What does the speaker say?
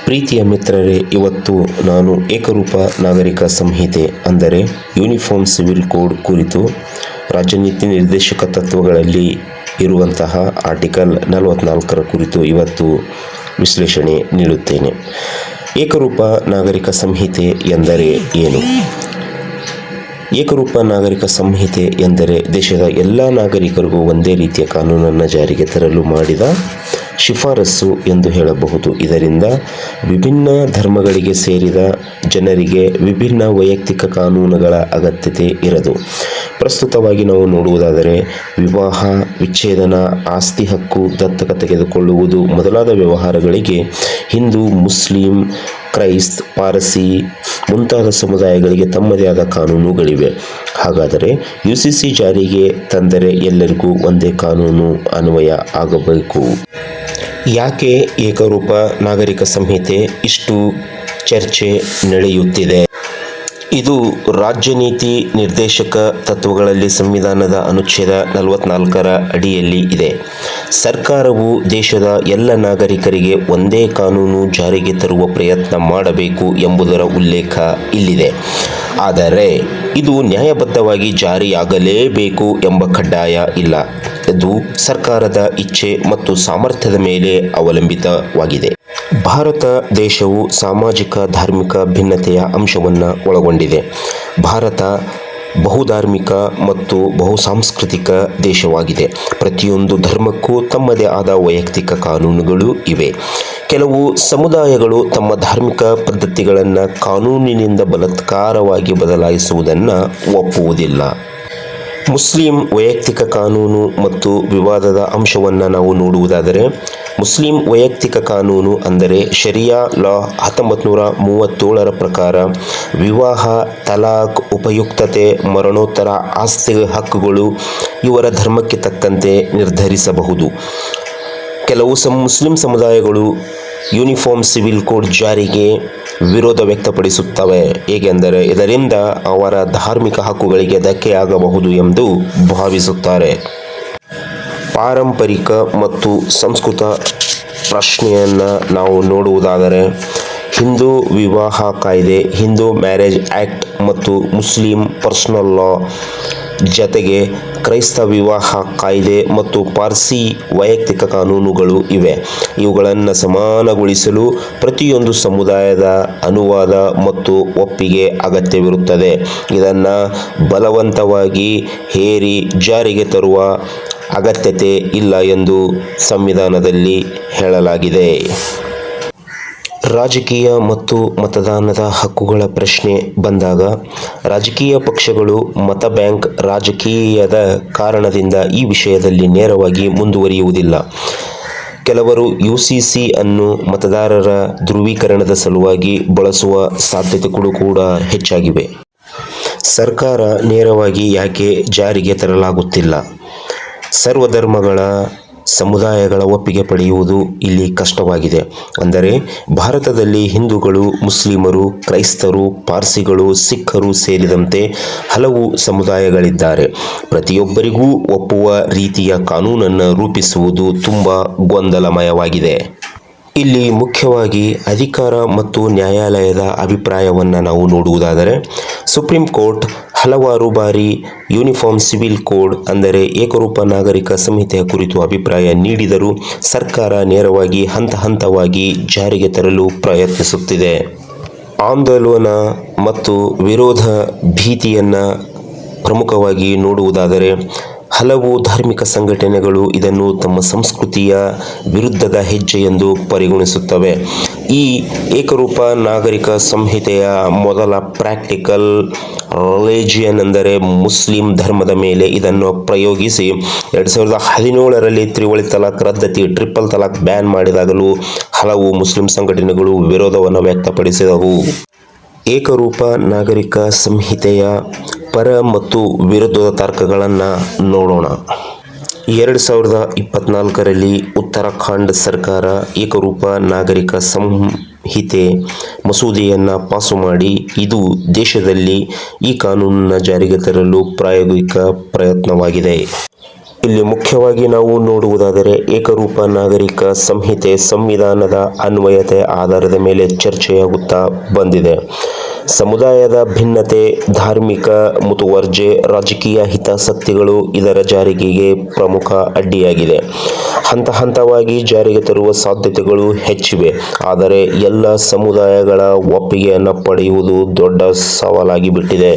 ಪ್ರೀತಿಯ ಮಿತ್ರರೇ, ಇವತ್ತು ನಾನು ಏಕರೂಪ ನಾಗರಿಕ ಸಂಹಿತೆ ಅಂದರೆ ಯೂನಿಫಾರ್ಮ್ ಸಿವಿಲ್ ಕೋಡ್ ಕುರಿತು ರಾಜ್ಯ ನೀತಿ ನಿರ್ದೇಶಕ ತತ್ವಗಳಲ್ಲಿ ಇರುವಂತಹ ಆರ್ಟಿಕಲ್ 44 ಕುರಿತು ಇವತ್ತು ವಿಶ್ಲೇಷಣೆ ನೀಡುತ್ತೇನೆ. ಏಕರೂಪ ನಾಗರಿಕ ಸಂಹಿತೆ ಎಂದರೆ ಏನು? ಏಕರೂಪ ನಾಗರಿಕ ಸಂಹಿತೆ ಎಂದರೆ ದೇಶದ ಎಲ್ಲ ನಾಗರಿಕರಿಗೂ ಒಂದೇ ರೀತಿಯ ಕಾನೂನನ್ನು ಜಾರಿಗೆ ತರಲು ಮಾಡಿದ ಶಿಫಾರಸು ಎಂದು ಹೇಳಬಹುದು. ಇದರಿಂದ ವಿಭಿನ್ನ ಧರ್ಮಗಳಿಗೆ ಸೇರಿದ ಜನರಿಗೆ ವಿಭಿನ್ನ ವೈಯಕ್ತಿಕ ಕಾನೂನುಗಳ ಅಗತ್ಯತೆ ಇರದು. ಪ್ರಸ್ತುತವಾಗಿ ನಾವು ನೋಡುವುದಾದರೆ ವಿವಾಹ, ವಿಚ್ಛೇದನ, ಆಸ್ತಿ ಹಕ್ಕು, ದತ್ತಕ ತೆಗೆದುಕೊಳ್ಳುವುದು ಮೊದಲಾದ ವ್ಯವಹಾರಗಳಿಗೆ ಹಿಂದೂ, ಮುಸ್ಲಿಂ, ಕ್ರೈಸ್ತ, ಪಾರಸಿ ಮುಂತಾದ ಸಮುದಾಯಗಳಿಗೆ ತಮ್ಮದೇ ಆದ ಕಾನೂನುಗಳಿವೆ. ಹಾಗಾದರೆ UCC ಜಾರಿಗೆ ತಂದರೆ ಎಲ್ಲರಿಗೂ ಒಂದೇ ಕಾನೂನು ಅನ್ವಯ ಆಗಬೇಕು. ಯಾಕೆ ಏಕರೂಪ ನಾಗರಿಕ ಸಂಹಿತೆ ಇಷ್ಟು ಚರ್ಚೆ ನಡೆಯುತ್ತಿದೆ? ಇದು ರಾಜ್ಯ ನೀತಿ ನಿರ್ದೇಶಕ ತತ್ವಗಳಲ್ಲಿ ಸಂವಿಧಾನದ ಅನುಚ್ಛೇದ 44ರ ಅಡಿಯಲ್ಲಿ ಇದೆ. ಸರ್ಕಾರವು ದೇಶದ ಎಲ್ಲ ನಾಗರಿಕರಿಗೆ ಒಂದೇ ಕಾನೂನು ಜಾರಿಗೆ ತರುವ ಪ್ರಯತ್ನ ಮಾಡಬೇಕು ಎಂಬುದರ ಉಲ್ಲೇಖ ಇಲ್ಲಿದೆ. ಆದರೆ ಇದು ನ್ಯಾಯಬದ್ಧವಾಗಿ ಜಾರಿಯಾಗಲೇಬೇಕು ಎಂಬ ಕಡ್ಡಾಯ ಇಲ್ಲ. ಇದು ಸರ್ಕಾರದ ಇಚ್ಛೆ ಮತ್ತು ಸಾಮರ್ಥ್ಯದ ಮೇಲೆ ಅವಲಂಬಿತವಾಗಿದೆ. ಭಾರತ ದೇಶವು ಸಾಮಾಜಿಕ ಧಾರ್ಮಿಕ ಭಿನ್ನತೆಯ ಅಂಶವನ್ನು ಒಳಗೊಂಡಿದೆ. ಭಾರತ ಬಹುಧಾರ್ಮಿಕ ಮತ್ತು ಬಹುಸಾಂಸ್ಕೃತಿಕ ದೇಶವಾಗಿದೆ. ಪ್ರತಿಯೊಂದು ಧರ್ಮಕ್ಕೂ ತಮ್ಮದೇ ಆದ ವೈಯಕ್ತಿಕ ಕಾನೂನುಗಳು ಇವೆ. ಕೆಲವು ಸಮುದಾಯಗಳು ತಮ್ಮ ಧಾರ್ಮಿಕ ಪದ್ಧತಿಗಳನ್ನು ಕಾನೂನಿನಿಂದ ಬಲಾತ್ಕಾರವಾಗಿ ಬದಲಾಯಿಸುವುದನ್ನು ಒಪ್ಪುವುದಿಲ್ಲ. ಮುಸ್ಲಿಂ ವೈಯಕ್ತಿಕ ಕಾನೂನು ಮತ್ತು ವಿವಾದದ ಅಂಶವನ್ನು ನಾವು ನೋಡುವುದಾದರೆ, ಮುಸ್ಲಿಂ ವೈಯಕ್ತಿಕ ಕಾನೂನು ಅಂದರೆ ಶರಿಯಾ ಲಾ 1937ರ ಪ್ರಕಾರ ವಿವಾಹ, ತಲಾಖ್, ಉಪಯುಕ್ತತೆ, ಮರಣೋತ್ತರ ಆಸ್ತಿ ಹಕ್ಕುಗಳು ಇವರ ಧರ್ಮಕ್ಕೆ ತಕ್ಕಂತೆ ನಿರ್ಧರಿಸಬಹುದು. ಕೆಲವು ಮುಸ್ಲಿಂ ಸಮುದಾಯಗಳು ಯೂನಿಫಾರ್ಮ್ ಸಿವಿಲ್ ಕೋಡ್ ಜಾರಿಗೆ ವಿರೋಧ ವ್ಯಕ್ತಪಡಿಸುತ್ತವೆ. ಏಕೆಂದರೆ ಇದರಿಂದ ಅವರ ಧಾರ್ಮಿಕ ಹಕ್ಕುಗಳಿಗೆ ಧಕ್ಕೆಯಾಗಬಹುದು ಎಂದು ಭಾವಿಸುತ್ತಾರೆ. ಪಾರಂಪರಿಕ ಮತ್ತು ಸಂಸ್ಕೃತ ಪ್ರಶ್ನೆಯನ್ನು ನಾವು ನೋಡುವುದಾದರೆ, ಹಿಂದೂ ವಿವಾಹ ಕಾಯ್ದೆ, ಹಿಂದೂ ಮ್ಯಾರೇಜ್ ಆ್ಯಕ್ಟ್ ಮತ್ತು ಮುಸ್ಲಿಂ ಪರ್ಸನಲ್ ಲಾ ಜತೆಗೆ ಕ್ರೈಸ್ತ ವಿವಾಹ ಕಾಯ್ದೆ ಮತ್ತು ಪಾರ್ಸಿ ವೈಯಕ್ತಿಕ ಕಾನೂನುಗಳು ಇವೆ. ಇವುಗಳನ್ನು ಸಮಾನಗೊಳಿಸಲು ಪ್ರತಿಯೊಂದು ಸಮುದಾಯದ ಅನುವಾದ ಮತ್ತು ಒಪ್ಪಿಗೆ ಅಗತ್ಯವಿರುತ್ತದೆ. ಇದನ್ನು ಬಲವಂತವಾಗಿ ಹೇರಿ ಜಾರಿಗೆ ತರುವ ಅಗತ್ಯತೆ ಇಲ್ಲ ಎಂದು ಸಂವಿಧಾನದಲ್ಲಿ ಹೇಳಲಾಗಿದೆ. ರಾಜಕೀಯ ಮತ್ತು ಮತದಾನದ ಹಕ್ಕುಗಳ ಪ್ರಶ್ನೆ ಬಂದಾಗ, ರಾಜಕೀಯ ಪಕ್ಷಗಳು ಮತ ಬ್ಯಾಂಕ್ ರಾಜಕೀಯದ ಕಾರಣದಿಂದ ಈ ವಿಷಯದಲ್ಲಿ ನೇರವಾಗಿ ಮುಂದುವರಿಯುವುದಿಲ್ಲ. ಕೆಲವರು UCC ಅನ್ನು ಮತದಾರರ ಧ್ರುವೀಕರಣದ ಸಲುವಾಗಿ ಬಳಸುವ ಸಾಧ್ಯತೆಗಳು ಕೂಡ ಹೆಚ್ಚಾಗಿವೆ. ಸರ್ಕಾರ ನೇರವಾಗಿ ಯಾಕೆ ಜಾರಿಗೆ ತರಲಾಗುತ್ತಿಲ್ಲ? ಸರ್ವಧರ್ಮಗಳ ಸಮುದಾಯಗಳ ಒಪ್ಪಿಗೆ ಪಡೆಯುವುದು ಇಲ್ಲಿ ಕಷ್ಟವಾಗಿದೆ. ಅಂದರೆ ಭಾರತದಲ್ಲಿ ಹಿಂದೂಗಳು, ಮುಸ್ಲಿಮರು, ಕ್ರೈಸ್ತರು, ಪಾರ್ಸಿಗಳು, ಸಿಖ್ಖರು ಸೇರಿದಂತೆ ಹಲವು ಸಮುದಾಯಗಳಿದ್ದಾರೆ. ಪ್ರತಿಯೊಬ್ಬರಿಗೂ ಒಪ್ಪುವ ರೀತಿಯ ಕಾನೂನನ್ನು ರೂಪಿಸುವುದು ತುಂಬ ಗೊಂದಲಮಯವಾಗಿದೆ. ಇಲ್ಲಿ ಮುಖ್ಯವಾಗಿ ಅಧಿಕಾರ ಮತ್ತು ನ್ಯಾಯಾಲಯದ ಅಭಿಪ್ರಾಯವನ್ನು ನಾವು ನೋಡುವುದಾದರೆ, ಸುಪ್ರೀಂ ಕೋರ್ಟ್ ಹಲವಾರು ಬಾರಿ ಯೂನಿಫಾರ್ಮ್ ಸಿವಿಲ್ ಕೋಡ್ ಅಂದರೆ ಏಕರೂಪ ನಾಗರಿಕ ಸಂಹಿತೆಯ ಕುರಿತು ಅಭಿಪ್ರಾಯ ನೀಡಿದರೂ ಸರ್ಕಾರ ನೇರವಾಗಿ ಹಂತ ಹಂತವಾಗಿ ಜಾರಿಗೆ ತರಲು ಪ್ರಯತ್ನಿಸುತ್ತಿದೆ. ಆಂದೋಲನ ಮತ್ತು ವಿರೋಧ ಭೀತಿಯನ್ನು ಪ್ರಮುಖವಾಗಿ ನೋಡುವುದಾದರೆ, ಹಲವು ಧಾರ್ಮಿಕ ಸಂಘಟನೆಗಳು ಇದನ್ನು ತಮ್ಮ ಸಂಸ್ಕೃತಿಯ ವಿರುದ್ಧದ ಹೆಜ್ಜೆ ಎಂದು ಪರಿಗಣಿಸುತ್ತವೆ. ಈ ಏಕರೂಪ ನಾಗರಿಕ ಸಂಹಿತೆಯ ಮೊದಲ ಪ್ರಾಕ್ಟಿಕಲ್ ರಿಲಿಜಿಯನ್ ಅಂದರೆ ಮುಸ್ಲಿಂ ಧರ್ಮದ ಮೇಲೆ ಇದನ್ನು ಪ್ರಯೋಗಿಸಿ 2017ರಲ್ಲಿ ತ್ರಿವಳಿ ತಲಾಖ್ ರದ್ದತಿ, ಟ್ರಿಪಲ್ ತಲಾಖ್ ಬ್ಯಾನ್ ಮಾಡಿದಾಗಲೂ ಹಲವು ಮುಸ್ಲಿಂ ಸಂಘಟನೆಗಳು ವಿರೋಧವನ್ನು ವ್ಯಕ್ತಪಡಿಸಿದವು. ಏಕರೂಪ ನಾಗರಿಕ ಸಂಹಿತೆಯ ಪರ ಮತ್ತು ವಿರುದ್ಧದ ತರ್ಕಗಳನ್ನು ನೋಡೋಣ. 2024ರಲ್ಲಿ ಉತ್ತರಾಖಂಡ್ ಸರ್ಕಾರ ಏಕರೂಪ ನಾಗರಿಕ ಸಂಹಿತೆ ಮಸೂದೆಯನ್ನು ಪಾಸು ಮಾಡಿ ಇದು ದೇಶದಲ್ಲಿ ಈ ಕಾನೂನನ್ನು ಜಾರಿಗೆ ತರಲು ಪ್ರಾಯೋಗಿಕ ಪ್ರಯತ್ನವಾಗಿದೆ. ಇಲ್ಲಿ ಮುಖ್ಯವಾಗಿ ನಾವು ನೋಡುವುದಾದರೆ ಏಕರೂಪ ನಾಗರಿಕ ಸಂಹಿತೆ ಸಂವಿಧಾನದ ಅನ್ವಯತೆ ಆಧಾರದ ಮೇಲೆ ಚರ್ಚೆಯಾಗುತ್ತಾ ಬಂದಿದೆ. ಸಮುದಾಯದ ಭಿನ್ನತೆ, ಧಾರ್ಮಿಕ ಮುತುವರ್ಜೆ, ರಾಜಕೀಯ ಹಿತಾಸಕ್ತಿಗಳು ಇದರ ಜಾರಿಗೆಗೆ ಪ್ರಮುಖ ಅಡ್ಡಿಯಾಗಿದೆ. ಹಂತ ಹಂತವಾಗಿ ಜಾರಿಗೆ ತರುವ ಸಾಧ್ಯತೆಗಳು ಹೆಚ್ಚಿವೆ. ಆದರೆ ಎಲ್ಲ ಸಮುದಾಯಗಳ ಒಪ್ಪಿಗೆಯನ್ನು ಪಡೆಯುವುದು ದೊಡ್ಡ ಸವಾಲಾಗಿ ಬಿಟ್ಟಿದೆ.